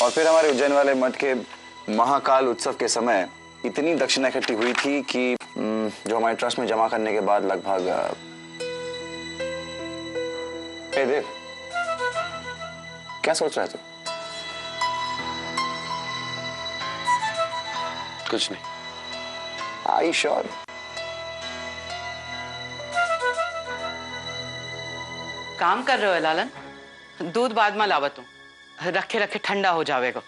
और फिर हमारे उज्जैन वाले मठ के महाकाल उत्सव के समय इतनी दक्षिणा इकट्ठी हुई थी कि जो हमारे ट्रस्ट में जमा करने के बाद लगभग देव, क्या सोच रहा है तू? कुछ नहीं। Are you sure? काम कर रहे हो लालन? दूध बाद में लावत हूं, रखे रखे ठंडा हो जाएगा।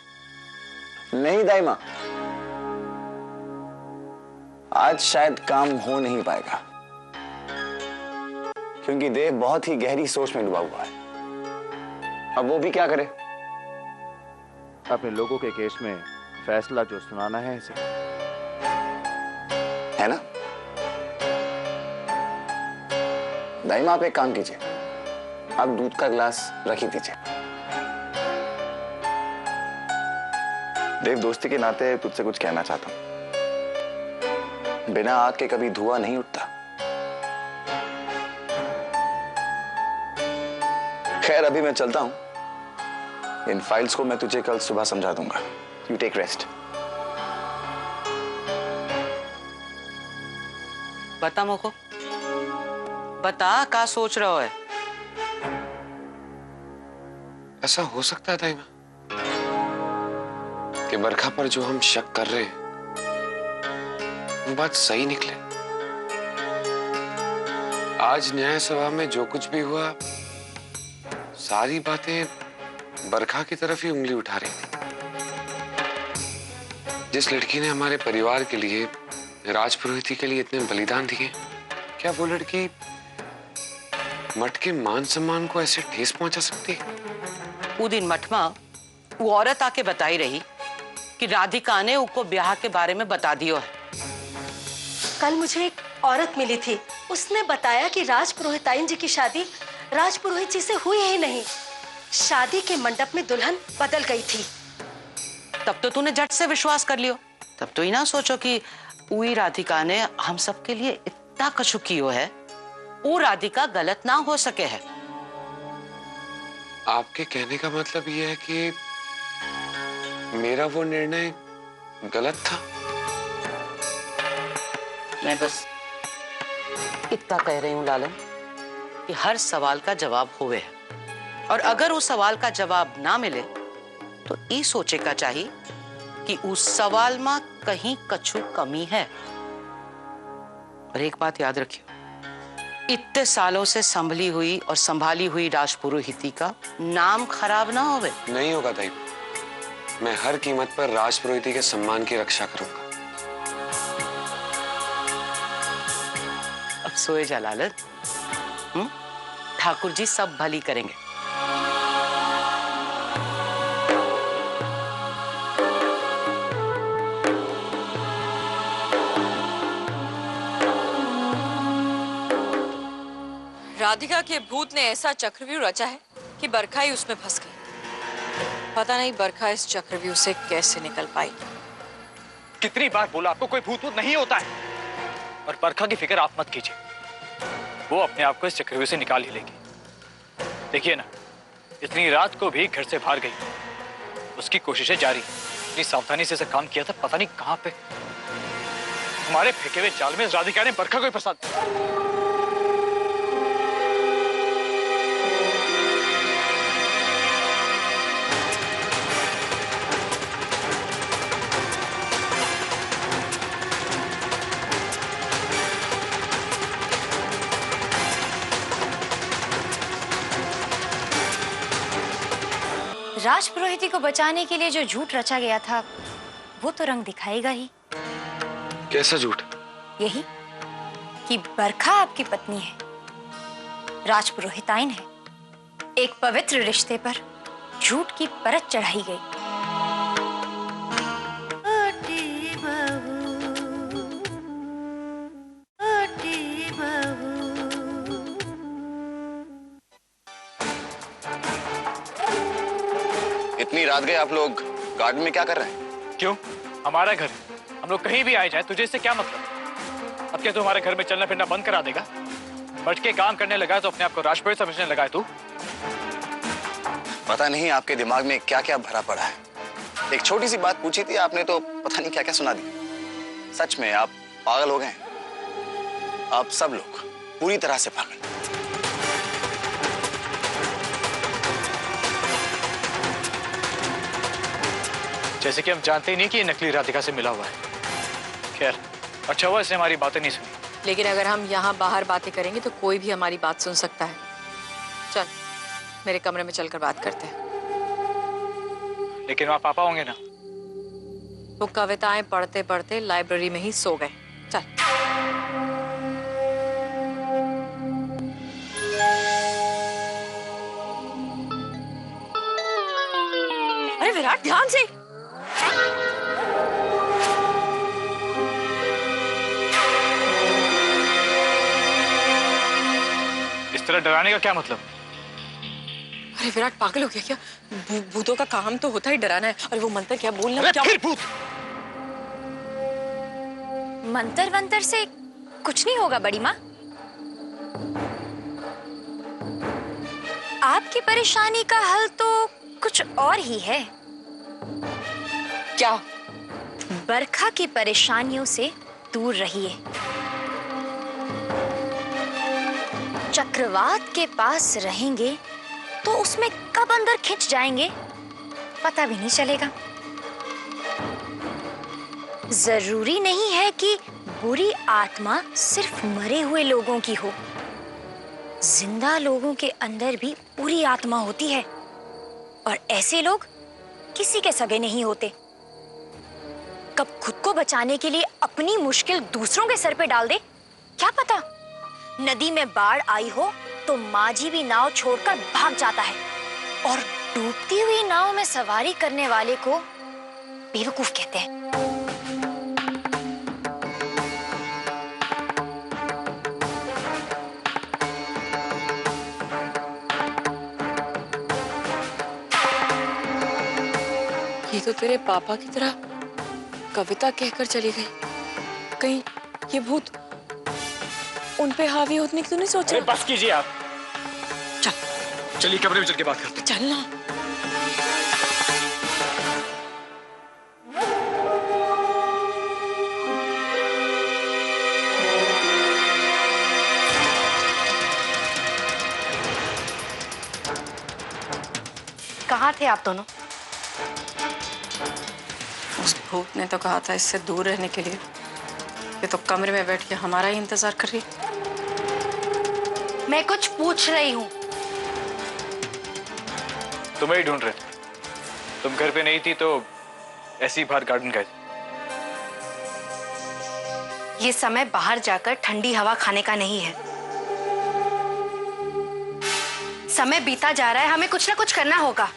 नहीं दाई माँ, आज शायद काम हो नहीं पाएगा क्योंकि देव बहुत ही गहरी सोच में डूबा हुआ है। अब वो भी क्या करे? अपने लोगों के केस में फैसला जो सुनाना है इसे, है ना? दाई माँ, आप एक काम कीजिए, आप दूध का गिलास रख ही दीजिए। देव, दोस्ती के नाते तुझसे कुछ कहना चाहता हूं। बिना आग के कभी धुआं नहीं उठता। खैर, अभी मैं चलता हूं। इन फाइल्स को मैं तुझे कल सुबह समझा दूंगा। You take rest. बता मोको, बता क्या सोच रहा है? ऐसा हो सकता है दाइमा कि बरखा पर जो हम शक कर रहे हैं वो बात सही निकले। आज न्याय सभा में जो कुछ भी हुआ, सारी बातें बरखा की तरफ ही उंगली उठा रही थी। जिस लड़की ने हमारे परिवार के लिए, राजपुरोहिती के लिए इतने बलिदान दिए, क्या वो लड़की मठ के मान सम्मान को ऐसे ठेस पहुंचा सकती है? वो दिन मठ में वो औरत आके बताई रही कि राधिका ने उसको ब्याह के बारे में बता दियो है। कल मुझे एक औरत मिली थी, उसने बताया कि राजपुरोहिताइन जी की शादी राजपुरोहित जी से हुई ही नहीं। शादी के मंडप में दुल्हन बदल गई थी। तब तो तूने झट से विश्वास कर लियो। तब तो ही ना सोचो कि वही राधिका ने हम सब के लिए इतना कछु कियो है। वो राधिका गलत ना हो सके है। आपके कहने का मतलब ये है कि मेरा वो निर्णय गलत था? मैं बस इतना कह रही हूँ लालन कि हर सवाल का जवाब होवे है, और अगर उस सवाल का जवाब ना मिले तो ये सोचे का चाहिए कि उस सवाल में कहीं कछु कमी है। और एक बात याद रखियो, इतने सालों से संभली हुई और संभाली हुई राजपुरोहिती का नाम खराब ना होवे। नहीं होगा दाई, मैं हर कीमत पर राजपुरोहिती के सम्मान की रक्षा करूंगा। अब सोए जा लालन, ठाकुर जी सब भली करेंगे। राधिका के भूत ने ऐसा चक्रव्यूह रचा है कि बरखा ही उसमें फंस गई। पता नहीं बरखा इस चक्रव्यूह से कैसे निकल पाएगी। कितनी बार बोला आपको, कोई भूत नहीं होता है। और बरखा की फिक्र आप मत कीजिए, वो अपने आप को इस चक्रव्यूह से निकाल ही लेगी। देखिए ना, इतनी रात को भी घर से बाहर गई, उसकी कोशिशें जारी। इतनी सावधानी से काम किया था, पता नहीं कहां पे हमारे फेंके हुए जाल में राधिका ने बरखा को ही फंसा दिया। राजपुरोहिती को बचाने के लिए जो झूठ रचा गया था वो तो रंग दिखाएगा ही। कैसा झूठ? यही कि बरखा आपकी पत्नी है, राजपुरोहिताइन है। एक पवित्र रिश्ते पर झूठ की परत चढ़ाई गई। इतनी रात गए आप लोग गार्डन में क्या कर रहे हैं? क्यों? हमारा घर, हम लोग कहीं भी आए जाए, तुझे इससे क्या मतलब? अब क्या तू हमारे घर में चलना फिरना बंद करा देगा? बच के काम करने लगा है तो अपने आप को राजपुरोहित समझने लगा है तू? पता नहीं आपके दिमाग में क्या क्या भरा पड़ा है। एक छोटी सी बात पूछी थी, आपने तो पता नहीं क्या क्या सुना दी। सच में आप पागल हो गए हैं। आप सब लोग पूरी तरह से पागल। जैसे कि हम जानते ही नहीं कि ये नकली राधिका से मिला हुआ है। खैर, अच्छा हुआ इसने हमारी बातें नहीं सुनी। लेकिन अगर हम यहाँ बाहर बातें करेंगे तो कोई भी हमारी बात सुन सकता है। चल मेरे कमरे में चलकर बात करते हैं। लेकिन वहाँ पापा होंगे ना? वो कविताएं पढ़ते पढ़ते लाइब्रेरी में ही सो गए। चल। अरे विराट, ध्यान से। इस तरह डराने का क्या मतलब? अरे विराट, पागल हो गया क्या? भूतों का काम तो होता ही डराना है। अरे वो मंत्र क्या बोलना? अरे क्या? फिर भूत? मंतर वंतर से कुछ नहीं होगा बड़ी माँ। आपकी परेशानी का हल तो कुछ और ही है। क्या? बरखा की परेशानियों से दूर रहिए। चक्रवात के पास रहेंगे तो उसमें कब अंदर खिंच जाएंगे पता भी नहीं चलेगा। जरूरी नहीं है कि बुरी आत्मा सिर्फ मरे हुए लोगों की हो। जिंदा लोगों के अंदर भी बुरी आत्मा होती है और ऐसे लोग किसी के सगे नहीं होते। कब खुद को बचाने के लिए अपनी मुश्किल दूसरों के सर पे डाल दे, क्या पता नदी में बाढ़ आई हो तो माझी भी नाव छोड़कर भाग जाता है और डूबती हुई नाव में सवारी करने वाले को बेवकूफ कहते हैं। ये तो तेरे पापा की तरह कविता कहकर चली गई। कहीं ये भूत उन पे हावी होने की तो नहीं सोचा? अरे बस कीजिए आप। चल चलिए कमरे में चल के बात करते हैं। चल ना। कहाँ थे आप दोनों? उस भूत ने तो कहा था इससे दूर रहने के लिए। ये तो कमरे में बैठ के हमारा ही इंतजार कर रही। मैं कुछ पूछ रही हूँ। तुम्हें ही ढूंढ रहे थे। तुम घर पे नहीं थी तो ऐसे ही बाहर गार्डन गए थे। ये समय बाहर जाकर ठंडी हवा खाने का नहीं है। समय बीता जा रहा है, हमें कुछ ना कुछ करना होगा।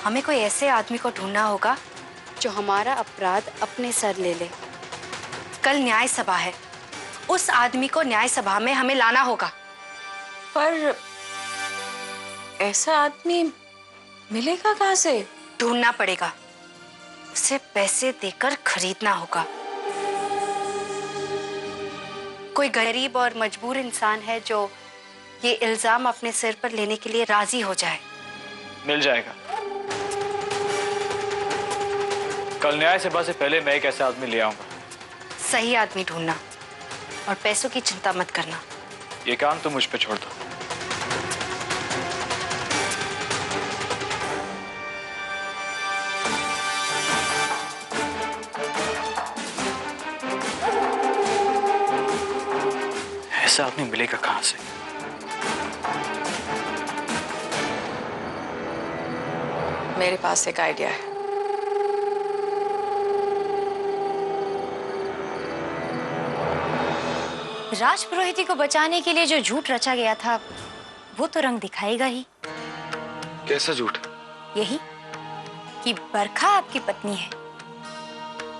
हमें कोई ऐसे आदमी को ढूंढना होगा जो हमारा अपराध अपने सर ले ले। कल न्याय सभा है, उस आदमी को न्याय सभा में हमें लाना होगा। पर ऐसा आदमी मिलेगा कहाँ से? ढूंढना पड़ेगा, उसे पैसे देकर खरीदना होगा। कोई गरीब और मजबूर इंसान है जो ये इल्जाम अपने सिर पर लेने के लिए राजी हो जाए। मिल जाएगा। कल न्याय सभा से पहले मैं एक ऐसा आदमी ले आऊंगा। सही आदमी ढूंढना और पैसों की चिंता मत करना। ये काम तो मुझ पे छोड़ दो। ऐसा आदमी मिलेगा कहां से? मेरे पास एक आइडिया है। राजपुरोहिती को बचाने के लिए जो झूठ रचा गया था वो तो रंग दिखाएगा ही। कैसा झूठ? यही कि बरखा आपकी पत्नी है,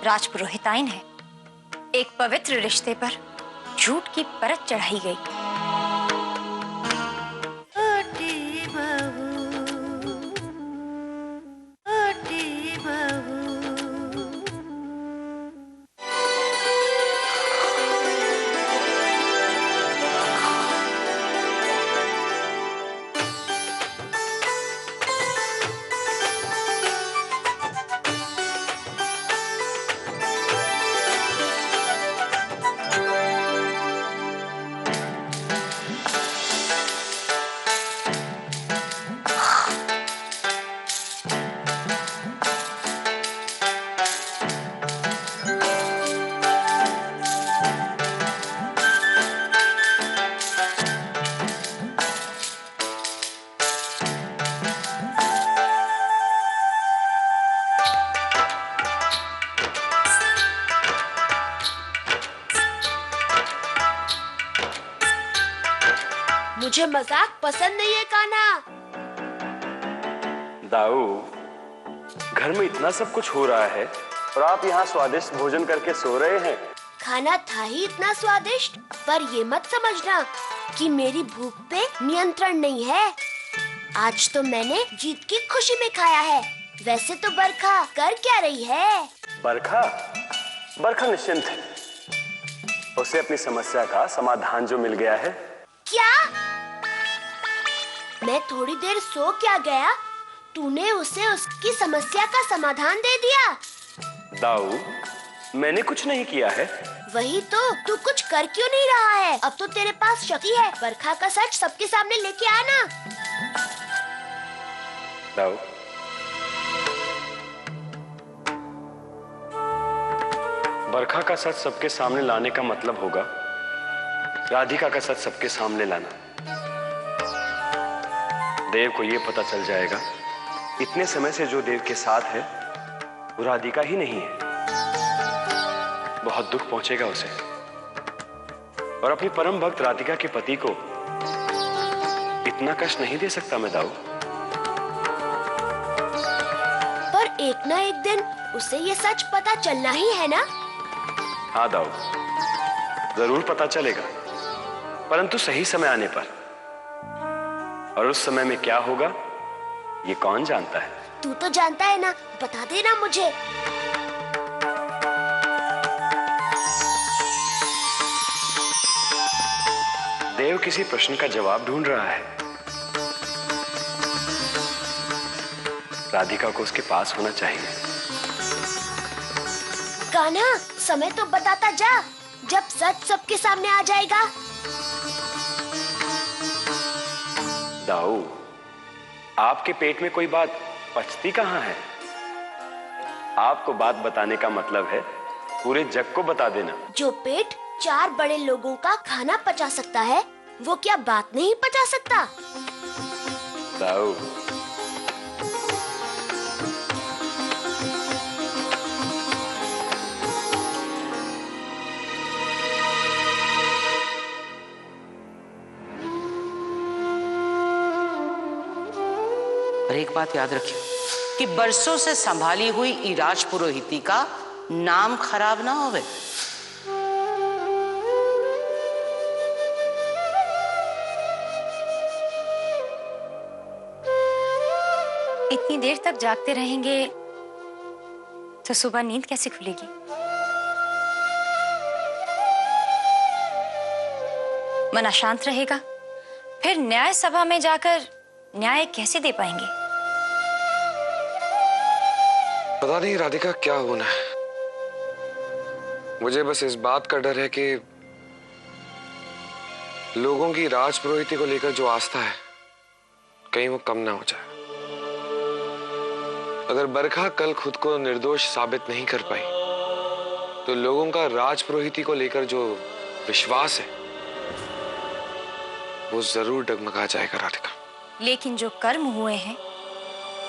राजपुरोहिताइन है। एक पवित्र रिश्ते पर झूठ की परत चढ़ाई गई। मुझे मजाक पसंद नहीं है कान्हा। दाऊ, घर में इतना सब कुछ हो रहा है और आप यहाँ स्वादिष्ट भोजन करके सो रहे हैं। खाना था ही इतना स्वादिष्ट, पर ये मत समझना कि मेरी भूख पे नियंत्रण नहीं है। आज तो मैंने जीत की खुशी में खाया है। वैसे तो बरखा कर क्या रही है? बरखा निश्चिंत है। उसे अपनी समस्या का समाधान जो मिल गया है। क्या? मैं थोड़ी देर सो क्या गया, तूने उसे उसकी समस्या का समाधान दे दिया। दाऊ, मैंने कुछ नहीं किया है। वही तो, तू कुछ कर क्यों नहीं रहा है? अब तो तेरे पास शक्ति है, बरखा का सच सबके सामने लेके आना। दाऊ, बरखा का सच सबके सामने लाने का मतलब होगा राधिका का सच सबके सामने लाना। देव को ये पता चल जाएगा इतने समय से जो देव के साथ है वो राधिका ही नहीं है। बहुत दुख पहुंचेगा उसे और अपनी परम भक्त राधिका के पति को इतना कष्ट नहीं दे सकता मैं दाऊ। पर एक ना एक दिन उसे ये सच पता चलना ही है ना? हाँ दाऊ, जरूर पता चलेगा, परंतु सही समय आने पर। और उस समय में क्या होगा ये कौन जानता है? तू तो जानता है ना, बता देना मुझे। देव किसी प्रश्न का जवाब ढूंढ रहा है। राधिका को उसके पास होना चाहिए। कान्हा, समय तो बताता जा, जब सच सबके सामने आ जाएगा। दाऊ, आपके पेट में कोई बात पचती कहाँ है? आपको बात बताने का मतलब है पूरे जग को बता देना। जो पेट 4 बड़े लोगों का खाना पचा सकता है, वो क्या बात नहीं पचा सकता? दाऊ, और एक बात याद रखिए कि बरसों से संभाली हुई इराज पुरोहिती का नाम खराब ना होवे। इतनी देर तक जागते रहेंगे तो सुबह नींद कैसे खुलेगी? मन अशांत रहेगा, फिर न्याय सभा में जाकर न्याय कैसे दे पाएंगे? पता नहीं राधिका क्या होना है। मुझे बस इस बात का डर है कि लोगों की राजपुरोहिती को लेकर जो आस्था है कहीं वो कम ना हो जाए। अगर बरखा कल खुद को निर्दोष साबित नहीं कर पाई तो लोगों का राजपुरोहिती को लेकर जो विश्वास है वो जरूर डगमगा जाएगा राधिका। लेकिन जो कर्म हुए हैं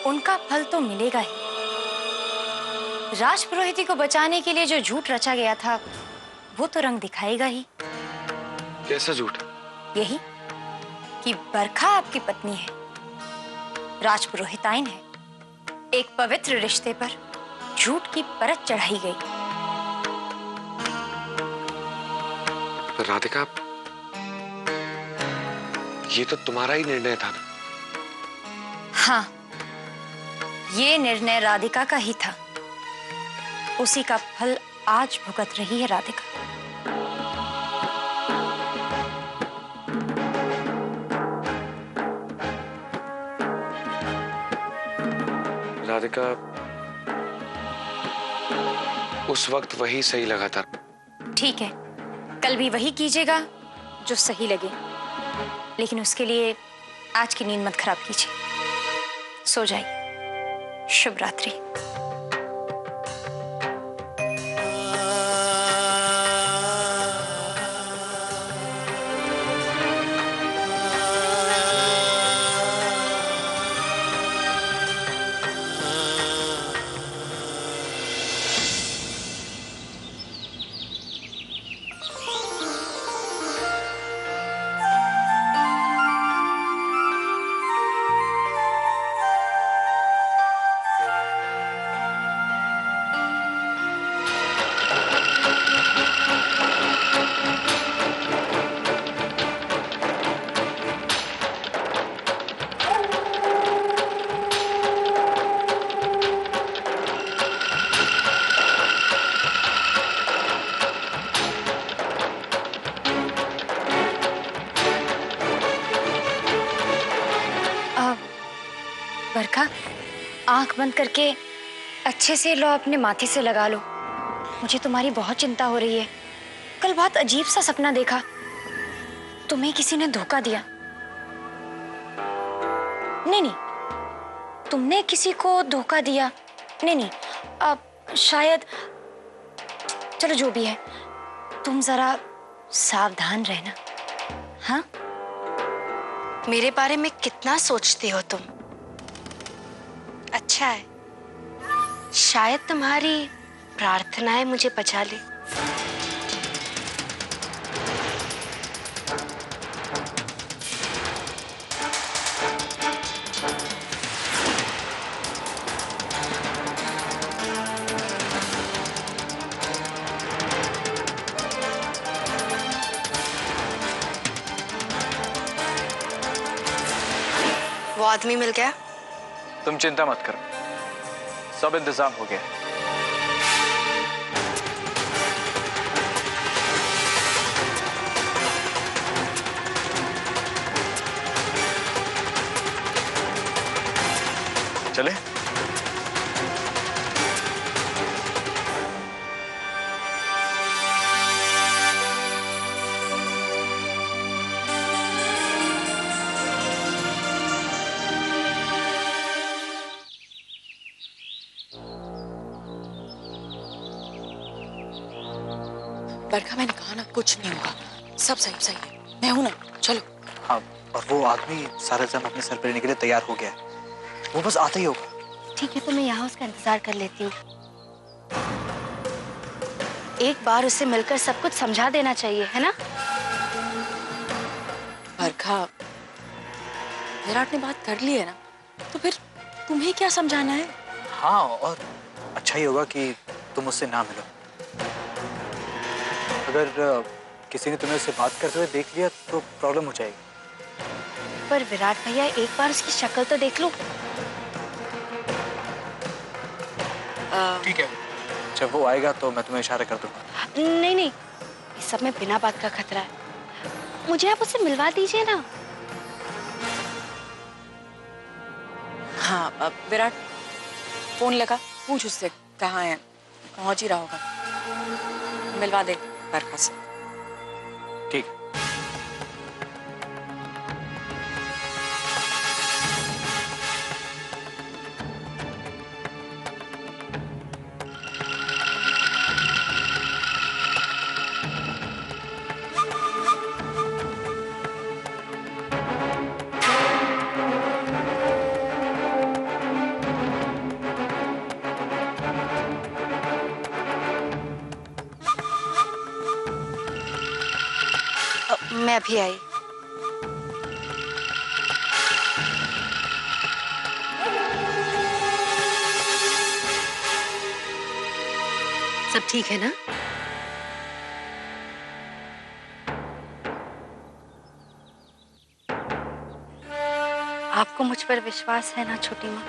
उनका फल तो मिलेगा ही। राजपुरोहिती को बचाने के लिए जो झूठ रचा गया था वो तो रंग दिखाएगा ही। कैसा झूठ? यही कि बरखा आपकी पत्नी है, राजपुरोहिताइन है। एक पवित्र रिश्ते पर झूठ की परत चढ़ाई गई। राधिका, ये तो तुम्हारा ही निर्णय था ना? हाँ, ये निर्णय राधिका का ही था। उसी का फल आज भुगत रही है राधिका। राधिका, उस वक्त वही सही लगा था। ठीक है, कल भी वही कीजिएगा जो सही लगे, लेकिन उसके लिए आज की नींद मत खराब कीजिए। सो जाइए। शुभ रात्रि। बरखा, आंख बंद करके अच्छे से लो, अपने माथे से लगा लो। मुझे तुम्हारी बहुत चिंता हो रही है। कल बहुत अजीब सा सपना देखा। तुम्हें किसी ने धोखा दिया। नहीं नहीं, तुमने किसी को धोखा दिया। नहीं नहीं, अब शायद, चलो जो भी है, तुम जरा सावधान रहना। हाँ, मेरे बारे में कितना सोचती हो तुम। अच्छा है, शायद तुम्हारी प्रार्थनाएं मुझे बचा ले। वो आदमी मिल गया? तुम चिंता मत करो, सब इंतजाम हो गया। चले? बरखा, मैंने कहा ना, कुछ नहीं होगा, सब सही सही है, मैं हूं ना, चलो। हाँ, और वो आदमी सारा इल्जाम अपने सर पर लेने के लिए तैयार हो गया है। वो बस आता ही होगा। ठीक है, तो मैं यहाँ उसका इंतजार कर लेती हूँ। एक बार उसे मिलकर सब कुछ समझा देना चाहिए, है ना? बरखा, विराट ने बात कर ली है ना, तो फिर तुम्हें क्या समझाना है? हाँ, और अच्छा ही होगा कि तुम उससे ना मिलो। अगर किसी ने तुम्हें उससे बात करते हुए देख लिया तो प्रॉब्लम हो जाएगी। पर विराट भैया, एक बार उसकी शक्ल तो देख लो। ठीक है, जब वो आएगा तो मैं तुम्हें इशारा कर दूंगा। नहीं नहीं, इस सब में बिना बात का खतरा है। मुझे आप उससे मिलवा दीजिए ना। हाँ, अब विराट, फोन लगा, पूछ उससे कहाँ है, पहुंच ही रहा होगा, मिलवा दे बरखा से। ठीक। मैं अभी आई। सब ठीक है ना? आपको मुझ पर विश्वास है ना छोटी माँ?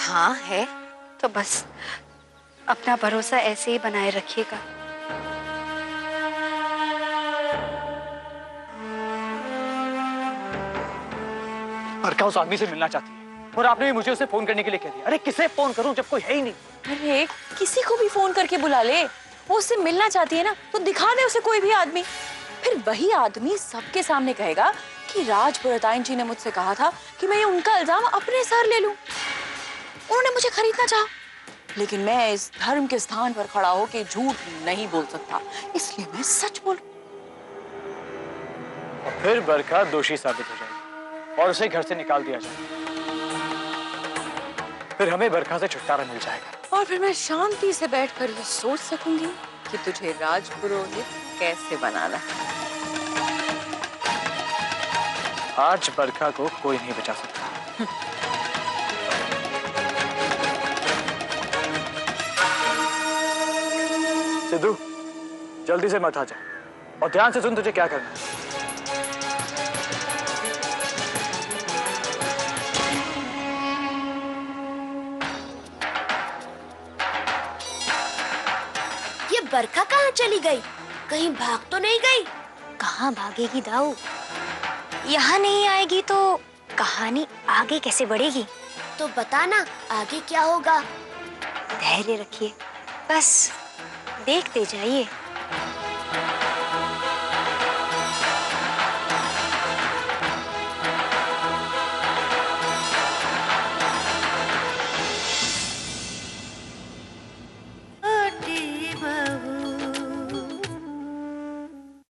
हाँ है। तो बस अपना भरोसा ऐसे ही बनाए रखिएगा। बरखा उस आदमी से मिलना चाहती है और आपने भी मुझे उसे फोन करने के लिए कह दिया। अरे किसे फोन करूं जब कोई है ही नहीं? अरे किसी को भी फोन करके बुला ले, वो उससे मिलना चाहती है ना, तो दिखा दे उसे कोई भी आदमी। फिर वही आदमी सबके सामने कहेगा कि राजपुरोहिताइन जी ने मुझसे कहा था कि मैं उनका इल्जाम अपने सर ले लूं। उन्होंने मुझे खरीदना चाहा, लेकिन मैं इस धर्म के स्थान पर खड़ा होकर झूठ नहीं बोल सकता, इसलिए मैं सच बोलूं। और फिर बरखा दोषी साबित हो जाएगी और उसे घर से निकाल दिया जाएगा। फिर हमें बरखा से छुटकारा मिल जाएगा और फिर मैं शांति से बैठकर ये सोच सकूंगी कि तुझे राजपुरोहित कैसे बनाना है। आज बरखा को कोई नहीं बचा सकता। सिद्धू, जल्दी से मत आ जा और ध्यान से सुन तुझे क्या करना है। ये बरखा कहाँ चली गई? कहीं भाग तो नहीं गई? कहाँ भागेगी दाऊ? यहाँ नहीं आएगी तो कहानी आगे कैसे बढ़ेगी? तो बताना आगे क्या होगा। धैर्य रखिए, बस देखते जाइए।